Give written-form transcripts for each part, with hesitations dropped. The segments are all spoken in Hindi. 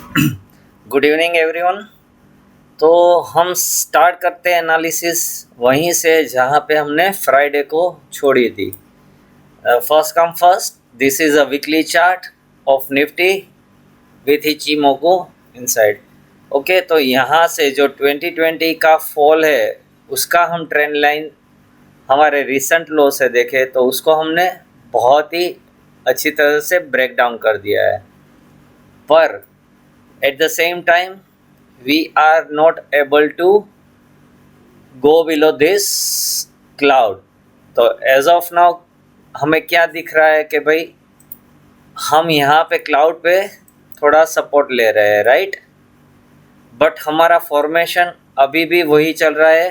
Good evening everyone. तो हम स्टार्ट करते हैं एनालिसिस वहीं से जहाँ पे हमने फ्राइडे को छोड़ी थी। First come first, this is a weekly chart of Nifty with Ichimoku inside. Okay, तो यहाँ से जो 2020 का फॉल है उसका हम ट्रेंड लाइन हमारे रिसेंट लो से देखें तो उसको हमने बहुत ही अच्छी तरह से ब्रेक डाउन कर दिया है, पर at the same time we are not able to go below this cloud। तो एज ऑफ नाउ हमें क्या दिख रहा है कि भाई हम यहाँ पे क्लाउड पे थोड़ा सपोर्ट ले रहे हैं, राइट, बट हमारा फॉर्मेशन अभी भी वही चल रहा है,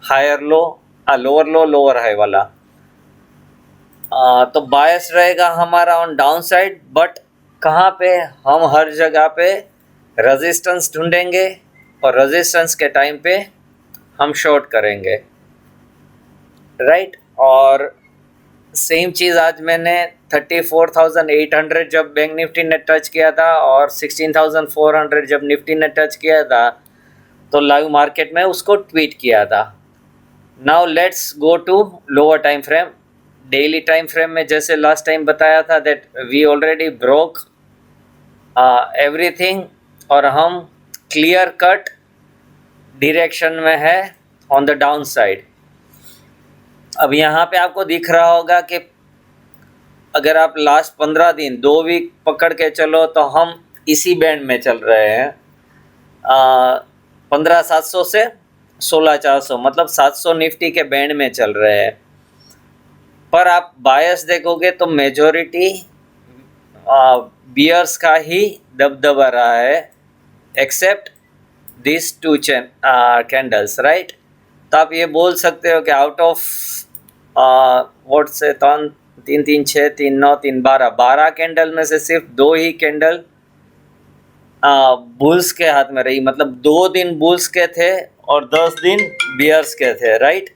higher low lower low lower high वाला। तो बायस रहेगा हमारा ऑन डाउन साइड, बट कहाँ पे हम हर जगह पे रेजिस्टेंस ढूंढेंगे और रेजिस्टेंस के टाइम पे हम शॉर्ट करेंगे, राइट। और सेम चीज़ आज मैंने 34,800 जब बैंक निफ्टी ने टच किया था और 16,400 जब निफ्टी ने टच किया था तो लाइव मार्केट में उसको ट्वीट किया था। Now let's go to lower time frame. Daily time frame में जैसे लास्ट टाइम बताया था that we already broke everything और हम क्लियर कट डायरेक्शन में है ऑन द डाउन साइड। अब यहाँ पे आपको दिख रहा होगा कि अगर आप लास्ट 15 दिन 2 वीक पकड़ के चलो तो हम इसी बैंड में चल रहे हैं, 15,700 से 16,400, मतलब 700 निफ्टी के बैंड में चल रहे हैं। पर आप बायस देखोगे तो मेजॉरिटी बियर्स का ही दबदबा रहा है, except this two candles, right. तो आप ये बोल सकते हो कि आउट ऑफ वोट से 3 3 6 3 9 3 12 कैंडल में से सिर्फ 2 ही कैंडल बुल्स के हाथ में रही, मतलब 2 दिन बुल्स के थे और 10 दिन बियर्स के थे, राइट।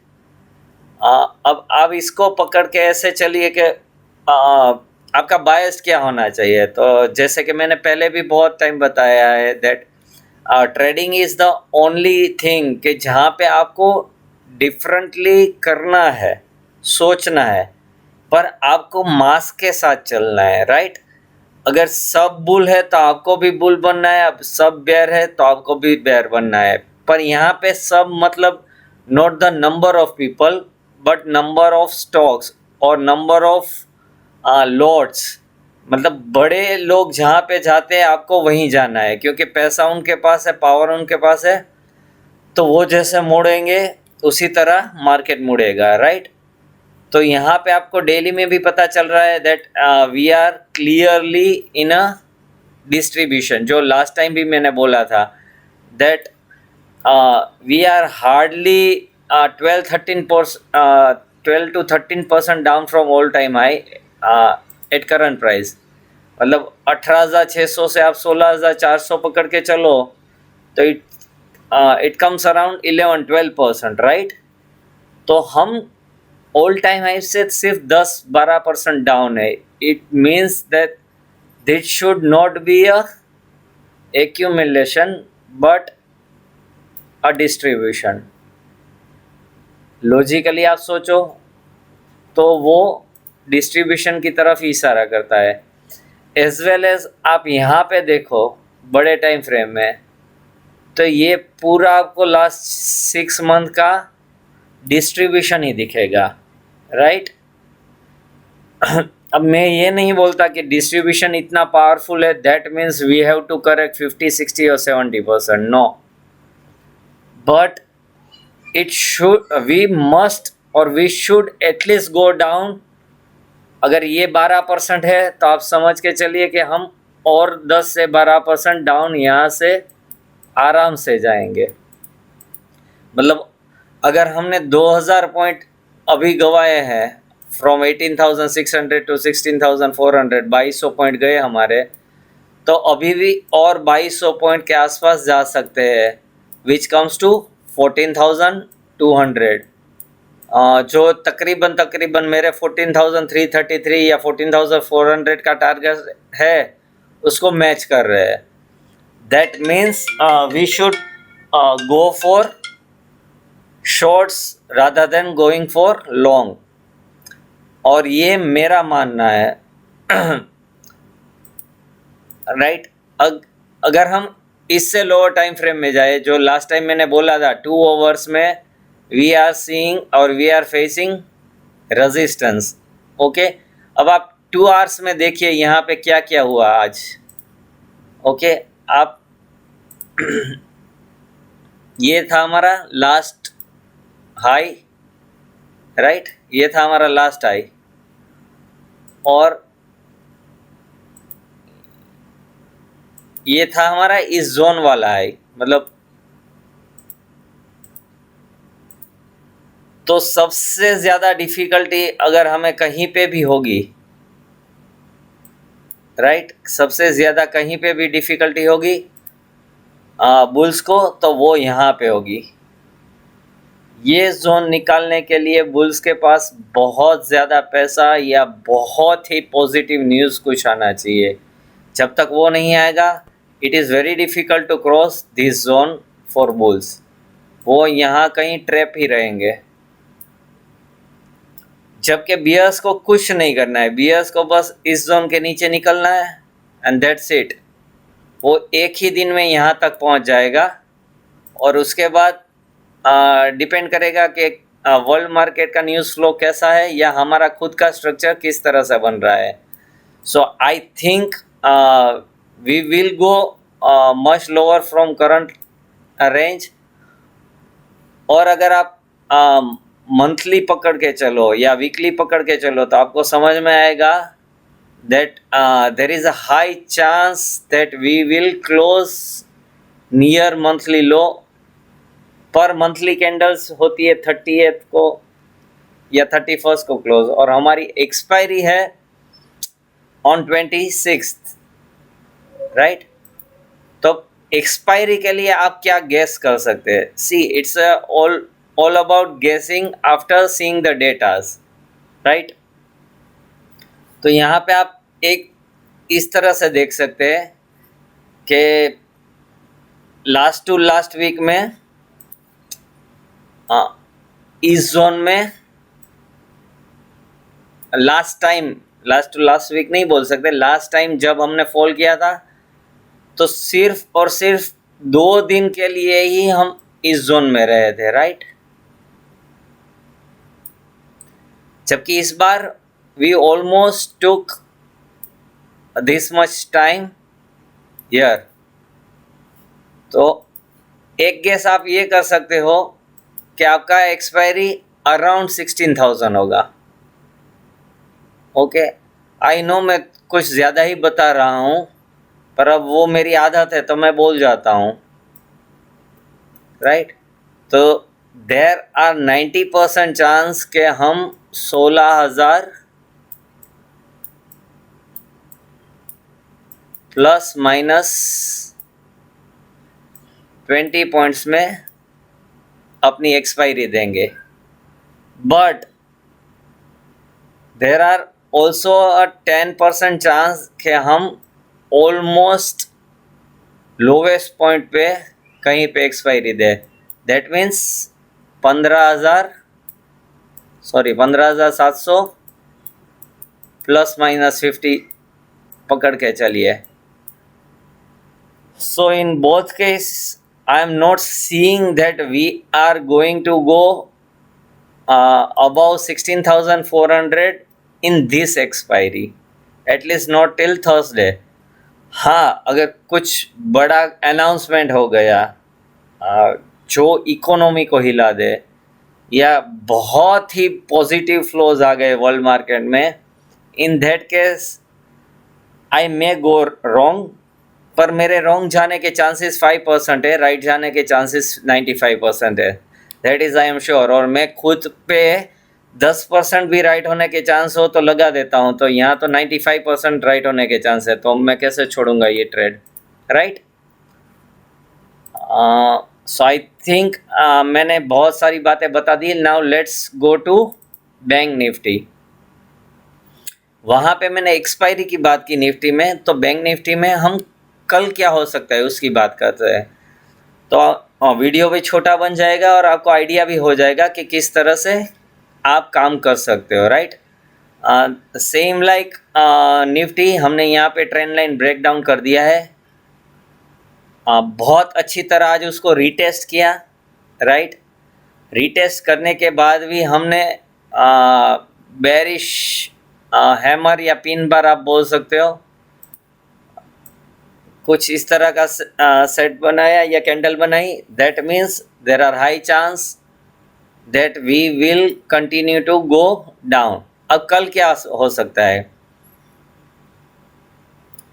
अब आप इसको पकड़ के ऐसे चलिए कि आपका बायस क्या होना चाहिए। तो जैसे कि मैंने पहले भी बहुत टाइम बताया है that trading is the only thing कि जहाँ पे आपको डिफरेंटली करना है, सोचना है, पर आपको मास के साथ चलना है, राइट। अगर सब बुल है तो आपको भी बुल बनना है, अब सब बेयर है तो आपको भी बेयर बनना है। पर यहाँ पे सब मतलब not the number of people but number of stocks और नंबर ऑफ लॉट्स, मतलब बड़े लोग जहाँ पे जाते हैं आपको वहीं जाना है, क्योंकि पैसा उनके पास है, पावर उनके पास है, तो वो जैसे मुड़ेंगे उसी तरह मार्केट मुड़ेगा, राइट। तो यहाँ पे आपको डेली में भी पता चल रहा है that we are clearly in a distribution, जो लास्ट टाइम भी मैंने बोला था that we are hardly 12 to 13% down from all time high at current price. मतलब 18,600 से आप 16,400 पकड़ के चलो तो इट कम्स अराउंड 11-12%, राइट। तो हम ऑल टाइम हाई से सिर्फ 10-12% डाउन है। It means that this should not be a accumulation but a distribution. Logically आप सोचो तो वो डिस्ट्रीब्यूशन की तरफ ही इशारा करता है। एज वेल एज आप यहाँ पे देखो बड़े टाइम फ्रेम में तो ये पूरा आपको लास्ट 6 मंथ का डिस्ट्रीब्यूशन ही दिखेगा, राइट। अब मैं ये नहीं बोलता कि डिस्ट्रीब्यूशन इतना पावरफुल है that means we have to correct 50, 60 और 70%, no, but it should, we must और we should at least go down. अगर ये 12% है तो आप समझ के चलिए कि हम और 10 से 12% डाउन यहाँ से आराम से जाएंगे। मतलब अगर हमने 2000 पॉइंट अभी गवाए हैं फ्रॉम 18,600 टू 16,400, 2200 पॉइंट गए हमारे, तो अभी भी और 2200 पॉइंट के आसपास जा सकते हैं, विच कम्स टू 14,200, जो तकरीबन मेरे 14,333 या 14,400 का टारगेट है उसको मैच कर रहे हैं। that means we should go for shorts rather than going for long. और ये मेरा मानना है राइट। अगर हम इससे लोअर टाइम फ्रेम में जाए, जो लास्ट टाइम मैंने बोला था 2 आवर्स में वी आर सीइंग और we are facing resistance. Okay, अब आप 2 आवर्स में देखिए यहाँ पे क्या क्या हुआ आज। ओके, आप ये था हमारा लास्ट हाई, राइट, ये था हमारा लास्ट हाई, और ये था हमारा इस जोन वाला हाई, मतलब तो सबसे ज़्यादा डिफ़िकल्टी अगर हमें कहीं पे भी होगी, राइट, सबसे ज़्यादा कहीं पे भी डिफ़िकल्टी होगी बुल्स को, तो वो यहाँ पे होगी। ये जोन निकालने के लिए बुल्स के पास बहुत ज़्यादा पैसा या बहुत ही पॉजिटिव न्यूज़ कुछ आना चाहिए। जब तक वो नहीं आएगा, it is very difficult to cross this zone for bulls. वो यहाँ कहीं ट्रैप ही रहेंगे। जबकि बियर्स को कुछ नहीं करना है, बियर्स को बस इस जोन के नीचे निकलना है एंड दैट्स इट। वो एक ही दिन में यहाँ तक पहुँच जाएगा, और उसके बाद डिपेंड करेगा कि वर्ल्ड मार्केट का न्यूज़ फ्लो कैसा है या हमारा खुद का स्ट्रक्चर किस तरह से बन रहा है। So I think we will go much lower from current range. और अगर आप मंथली पकड़ के चलो या वीकली पकड़ के चलो तो आपको समझ में आएगा that there is a high chance that we will close near monthly low। पर मंथली कैंडल्स होती है 30th को या 31st को क्लोज, और हमारी एक्सपायरी है ऑन 26th, राइट। तो एक्सपायरी के लिए आप क्या गेस कर सकते हैं? सी, it's all about guessing after seeing the datas, right? तो यहाँ पे आप एक इस तरह से देख सकते हैं कि लास्ट टू लास्ट वीक में इस जोन में लास्ट टू लास्ट वीक नहीं बोल सकते, लास्ट टाइम जब हमने फॉल किया था तो सिर्फ और सिर्फ 2 दिन के लिए ही हम इस जोन में रहे थे, राइट। जबकि इस बार we almost took this much time here. तो एक गेस आप ये कर सकते हो कि आपका एक्सपायरी अराउंड 16,000 होगा। ओके, आई नो मैं कुछ ज़्यादा ही बता रहा हूँ, पर अब वो मेरी आदत है तो मैं बोल जाता हूँ, राइट। तो देर आर 90% चांस के हम 16,000 प्लस माइनस 20 पॉइंट्स में अपनी एक्सपायरी देंगे। But there are also a 10% chance कि हम ऑलमोस्ट लोवेस्ट पॉइंट पे कहीं पे एक्सपायरी दे। दैट मीन्स 15,700 प्लस माइनस 50 पकड़ के चलिए। So in both case I am not seeing that we are going to go above 16,400 in this expiry, at least not till Thursday। हाँ, अगर कुछ बड़ा अनाउंसमेंट हो गया जो इकोनॉमी को हिला दे या बहुत ही पॉजिटिव फ्लोज आ गए वर्ल्ड मार्केट में, in that case I may go wrong, पर मेरे रॉन्ग जाने के चांसेस 5% है, राइट जाने के चांसेस 95% है, that is I am sure. और मैं खुद पे 10% भी राइट होने के चांस हो तो लगा देता हूँ, तो यहाँ तो 95% राइट होने के चांस है, तो मैं कैसे छोड़ूंगा ये trade, right. So I think मैंने बहुत सारी बातें बता दी। Now let's go to Bank Nifty. वहाँ पे मैंने एक्सपायरी की बात की निफ्टी में, तो बैंक निफ्टी में हम कल क्या हो सकता है उसकी बात करते हैं। तो वीडियो भी छोटा बन जाएगा और आपको आइडिया भी हो जाएगा कि किस तरह से आप काम कर सकते हो, राइट। सेम लाइक निफ्टी, हमने यहाँ पे ट्रेंड लाइन ब्रेक डाउन कर दिया है। बहुत अच्छी तरह आज उसको रीटेस्ट किया, राइट। रीटेस्ट करने के बाद भी हमने बेरिश हैमर या पिन बार आप बोल सकते हो, कुछ इस तरह का सेट बनाया या कैंडल बनाई। That means there are high chance that we will continue to go down. अब कल क्या हो सकता है,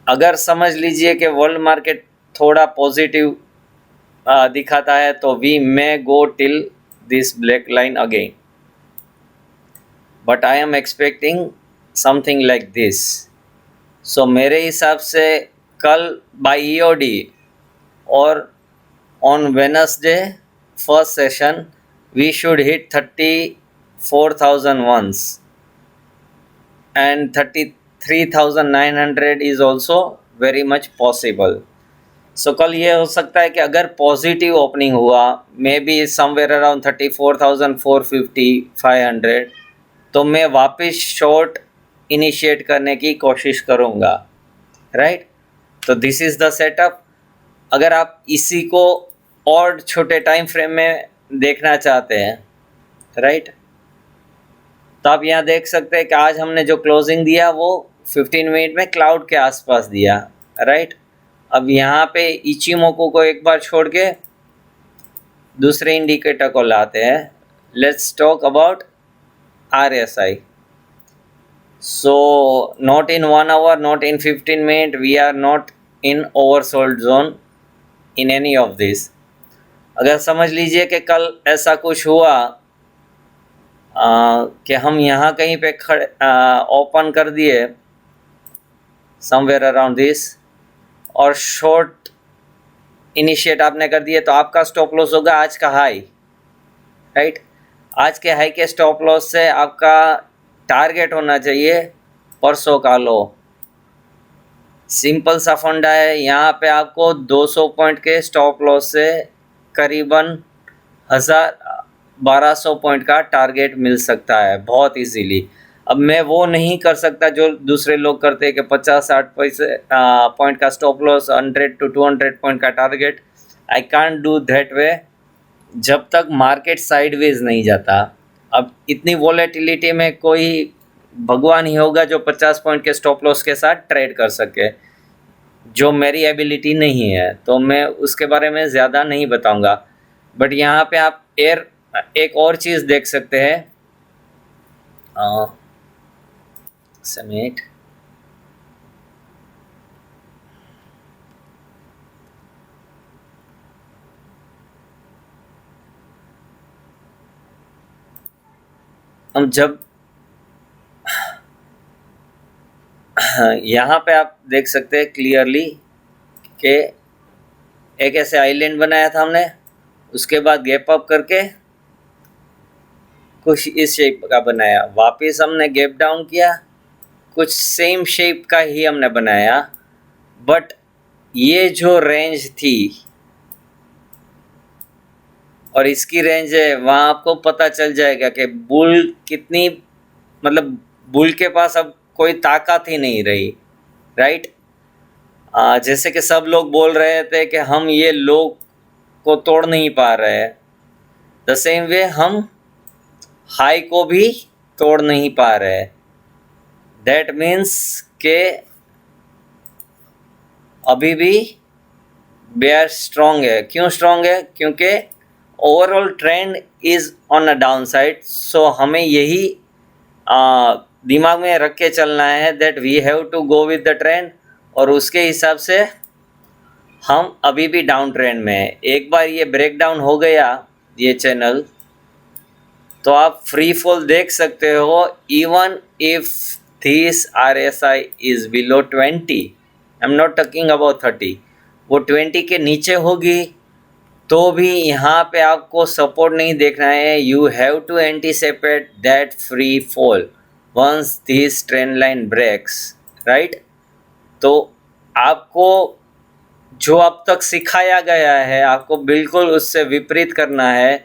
अगर समझ लीजिए कि वर्ल्ड मार्केट थोड़ा पॉजिटिव दिखाता है तो we may go till this black line again, but I am expecting something like this. So मेरे हिसाब से कल बाय ईओडी और on Wednesday first session we should hit 34,000 once and 33,900 is also very much possible. So कल ये हो सकता है कि अगर पॉजिटिव ओपनिंग हुआ मे बी समवेयर अराउंड 34,450 500, तो मैं वापस शॉर्ट इनिशिएट करने की कोशिश करूँगा, राइट। तो दिस इज़ द सेटअप। अगर आप इसी को और छोटे टाइम फ्रेम में देखना चाहते हैं, राइट, तो आप यहाँ देख सकते हैं कि आज हमने जो क्लोजिंग दिया वो 15 मिनट में क्लाउड के आसपास दिया, राइट। अब यहाँ पे इचिमोको को एक बार छोड़ के दूसरे इंडिकेटर को लाते हैं। Let's talk about RSI। So not in 1 hour, not in 15 minute, we are not in oversold zone in any of this. अगर समझ लीजिए कि कल ऐसा कुछ हुआ कि हम यहाँ कहीं पे ओपन कर दिए समवेयर अराउंड दिस और शॉर्ट इनिशिएट आपने कर दिए, तो आपका स्टॉप लॉस होगा आज का हाई, राइट। आज के हाई के स्टॉप लॉस से आपका टारगेट होना चाहिए परसों का लो। सिंपल सा फंडा है, यहाँ पे आपको 200 पॉइंट के स्टॉप लॉस से करीबन 1200 पॉइंट का टारगेट मिल सकता है बहुत इजीली। अब मैं वो नहीं कर सकता जो दूसरे लोग करते हैं कि 50-60 पॉइंट का स्टॉप लॉस, 100 to 200 पॉइंट का target. I can't do that way जब तक मार्केट साइडवेज नहीं जाता। अब इतनी वॉलेटिलिटी में कोई भगवान ही होगा जो 50 पॉइंट के स्टॉप लॉस के साथ ट्रेड कर सके, जो मेरी एबिलिटी नहीं है, तो मैं उसके बारे में ज़्यादा नहीं बताऊंगा। बट यहाँ पे आप एक और चीज़ देख सकते हैं, समेट हम जब यहाँ पे आप देख सकते हैं क्लियरली कि एक ऐसे आइलैंड बनाया था हमने, उसके बाद गैप अप करके कुछ इस शेप का बनाया, वापस हमने गैप डाउन किया, कुछ सेम शेप का ही हमने बनाया। बट ये जो रेंज थी और इसकी रेंज है, वहाँ आपको पता चल जाएगा कि बुल कितनी, मतलब बुल के पास अब कोई ताकत ही नहीं रही, राइट। जैसे कि सब लोग बोल रहे थे कि हम ये लो को तोड़ नहीं पा रहे हैं, द सेम वे हम हाई को भी तोड़ नहीं पा रहे। दैट मीन्स के अभी भी बेयर स्ट्रॉन्ग है। क्यों स्ट्रॉन्ग है? क्योंकि overall trend is on a down side. सो हमें यही दिमाग में रख के चलना है that we have to go with the trend, और उसके हिसाब से हम अभी भी डाउन ट्रेंड में है। एक बार ये ब्रेक डाउन हो गया ये चैनल, तो आप फ्री फॉल देख सकते हो। Even if this RSI is below 20, I am not talking about 30, वो 20 के नीचे होगी तो भी यहाँ पे आपको सपोर्ट नहीं देखना है। You have to anticipate that free fall once this trend line breaks, right. तो आपको जो अब तक सिखाया गया है आपको बिल्कुल उससे विपरीत करना है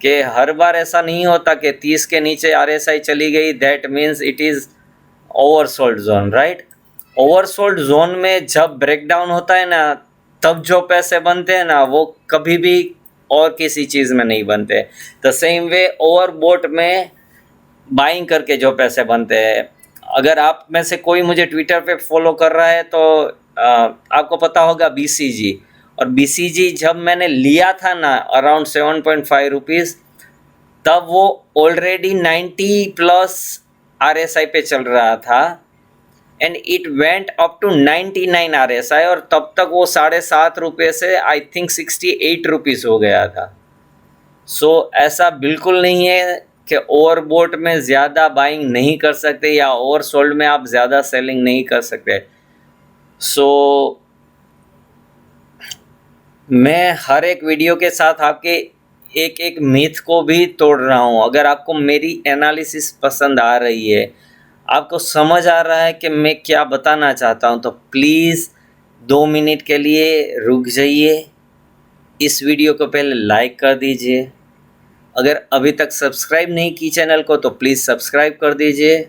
कि हर बार ऐसा नहीं होता कि 30 के नीचे RSI चली गई, that means it is oversold zone, right. Oversold zone में जब ब्रेकडाउन होता है ना, तब जो पैसे बनते हैं ना वो कभी भी और किसी चीज़ में नहीं बनते। द सेम वे ओवरबोट में बाइंग करके जो पैसे बनते हैं, अगर आप में से कोई मुझे ट्विटर पे फॉलो कर रहा है तो आपको पता होगा BCG, और BCG जब मैंने लिया था ना अराउंड 7.5 रुपीज़, तब वो ऑलरेडी 90 प्लस RSI पे चल रहा था and it went up to 99 RSI, और तब तक वो 7.5 रुपये से आई थिंक 68 रुपीज़ हो गया था। सो ऐसा बिल्कुल नहीं है कि ओवरबोट में ज़्यादा बाइंग नहीं कर सकते या ओवरसोल्ड में आप ज़्यादा सेलिंग नहीं कर सकते। सो मैं हर एक वीडियो के साथ आपके एक एक मिथ को भी तोड़ रहा हूँ। अगर आपको मेरी एनालिसिस पसंद आ रही है, आपको समझ आ रहा है कि मैं क्या बताना चाहता हूँ, तो प्लीज़ 2 मिनट के लिए रुक जाइए, इस वीडियो को पहले लाइक कर दीजिए। अगर अभी तक सब्सक्राइब नहीं की चैनल को तो प्लीज़ सब्सक्राइब कर दीजिए,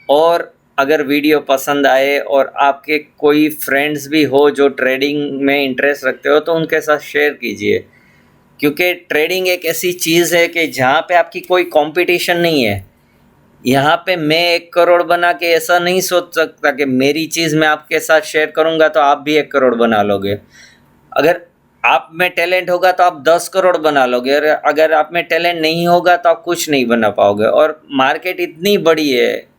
और अगर वीडियो पसंद आए और आपके कोई फ्रेंड्स भी हो जो ट्रेडिंग में इंटरेस्ट रखते हो तो उनके साथ शेयर कीजिए, क्योंकि ट्रेडिंग एक ऐसी चीज़ है कि जहाँ पे आपकी कोई कंपटीशन नहीं है। यहाँ पे मैं 1 करोड़ बना के ऐसा नहीं सोच सकता कि मेरी चीज़ मैं आपके साथ शेयर करूँगा तो आप भी 1 करोड़ बना लोगे। अगर आप में टैलेंट होगा तो आप 10 करोड़ बना लोगे, और अगर आप में टैलेंट नहीं होगा तो आप कुछ नहीं बना पाओगे। और मार्केट इतनी बड़ी है,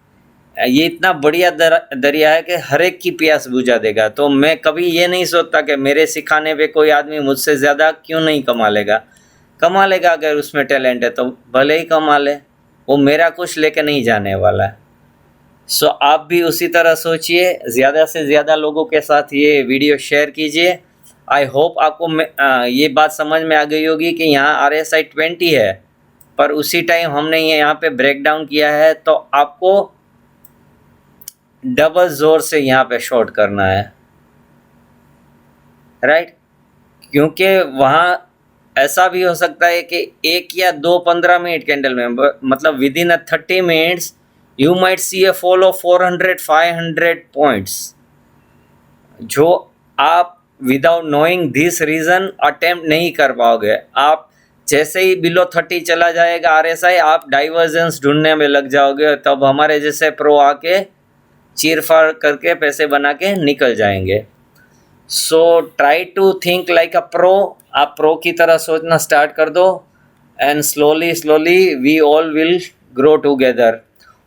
ये इतना बढ़िया दरिया है कि हर एक की प्यास बुझा देगा। तो मैं कभी ये नहीं सोचता कि मेरे सिखाने पे कोई आदमी मुझसे ज़्यादा क्यों नहीं कमा लेगा। कमा लेगा, अगर उसमें टैलेंट है तो भले ही कमा ले, वो मेरा कुछ लेके नहीं जाने वाला है। सो आप भी उसी तरह सोचिए, ज़्यादा से ज़्यादा लोगों के साथ ये वीडियो शेयर कीजिए। आई होप आपको ये बात समझ में आ गई होगी कि यहाँ RSI 20 है, पर उसी टाइम हमने ये यहाँ पे ब्रेक डाउन किया है, तो आपको डबल जोर से यहाँ पे शॉर्ट करना है, राइट। क्योंकि वहाँ ऐसा भी हो सकता है कि 1 या 2 15 मिनट कैंडल में, मतलब with in 30 minutes you might see A fall of 400-500 points, जो आप without knowing this reason attempt नहीं कर पाओगे। आप जैसे ही बिलो 30 चला जाएगा RSI, आप डाइवर्जेंस ढूंढने में लग जाओगे, तब हमारे जैसे प्रो आके चीर-फाड़ करके पैसे बना के निकल जाएंगे। So try to think like a pro. आप प्रो की तरह सोचना स्टार्ट कर दो, and slowly we all will grow together.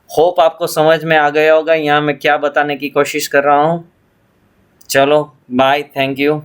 Hope आपको समझ में आ गया होगा यहाँ मैं क्या बताने की कोशिश कर रहा हूँ। चलो बाय, थैंक यू।